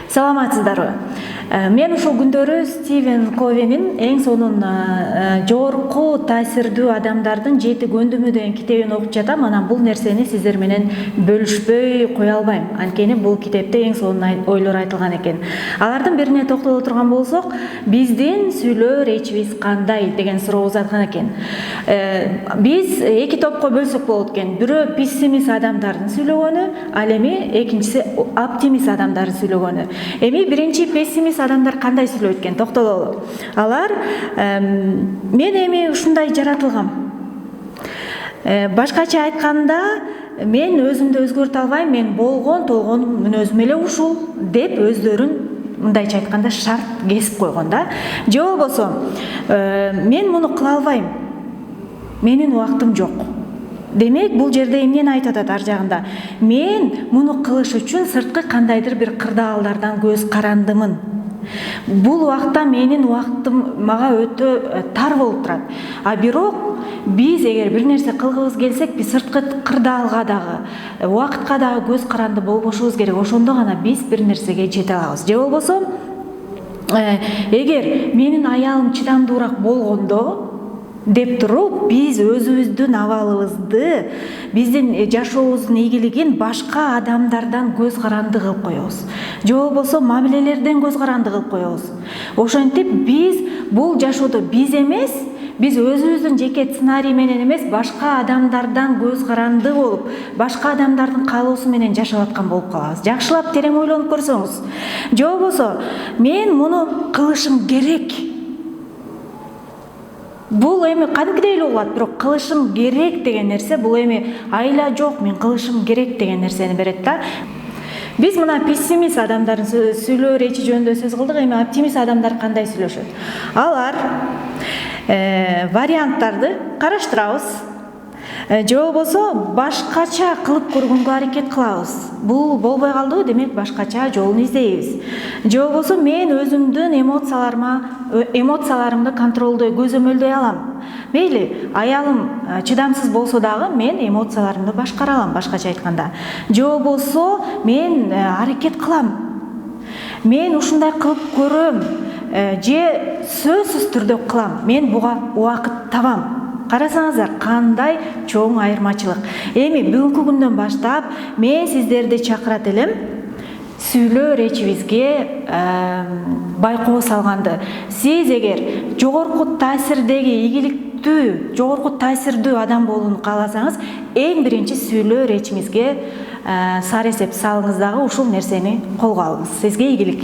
Саламатсыздарбы? Мен ушул күндөрү Стивен Ковенин эң сонун жогорку таасирдүү адамдардын 7 көндүмү деген китебин окуп жатам. Анан бул нерсени сиздер менен бөлүшпөй кое албайм. Анткени бул китепте эң сонун ойлор айтылган экен. Алардын бирине токтоло турган болсок, биздин сүйлөө речибиз кандай деген суроо узаткан экен. Биз эки топко бөлсөк болот экен. Бирөө пессимист адамдардын сүйлөгөнү, ал эми экинчиси оптимист адамдардын сүйлөгөнү. Эми биринчи пессимист адамдар кандай сүйлөйт экен, токтололу. Алар мен эми ушундай жаратылгам. Башкача айтканда, мен өзүмдү өзгөртө албайм, мен болгон мүнөзүм эле ушул деп өздөрүн мындайча айтканда шарт кесип койгон да. Же болбосо мен муну кыла албайм. Менин убактым жок. Демек, бул жерде эмнени айтып атат ар жагында? Мен муну кылыш үчүн сырткы кандайдыр бир кырдаалдардан көз карандымын. Бул убакта менин убактым мага өтө тар болуп турат. А бирок биз эгер бир нерсе кылгыбыз келсек, биз сырткы кырдаалга дагы, убакытка дагы көз каранды болбошубуз керек. Ошондо гана биз бир нерсеге жете алабыз. Же болбосо, эгер менин аялым чыдамдуураак болгондо деп туруп, биз өзүбүздүн абалыбызды, биздин жашообуздун ийгилигин башка адамдардан көз каранды кылып коебуз. Же болбосо мамилелерден көз каранды кылып коебуз. Ошентип биз бул жашоодо биз эмес, биз өзүбүздүн жеке сценарий менен эмес, башка адамдардан көз каранды болуп, башка адамдардын каалоосу менен жашап аткан болуп калабыз. Жакшылап терең ойлонуп көрсөңүз. Же болбосо, мен муну кылышым керек. Бул эми кадимгидей эле болот, бирок кылышым керек деген нерсе, бул эми айла жок, мен кылышым керек деген нерсени берет да. Биз мына пессимист адамдардын сүйлөө речи жөнүндө сөз кылдык, эми оптимист адамдар кандай сүйлөшөт? Алар варианттарды караштырабыз. Же болбосо башкача кылып көргөнгө аракет кылабыз. Бул болбой калдыбы, демек башкача жолун издейбиз. Же болбосо мен өзүмдүн эмоцияларымды контролдой, көзөмөлдөй алам. Мейли, аялым чыдамсыз болсо дагы мен эмоцияларымды башкара алам, башкача айтканда. Же болбосо мен аракет кылам. Мен ушундай кылып көрөм, же сөзсүз түрдө кылам. Мен буга убакыт табам. Карасаңыздар, кандай чоң айырмачылык. Эми бүгүнкү күндөн баштап мен сиздерди чакырат элем сүйлөө речибизге байкоо салганды. Сиз эгер жогорку таасирдеги ийгиликтүү, жогорку таасирдүү адам болууну кааласаңыз, эң биринчи сүйлөө речибизге сары эсеп салыңыз дагы ушул нерсени колго алыңыз. Сизге ийгилик.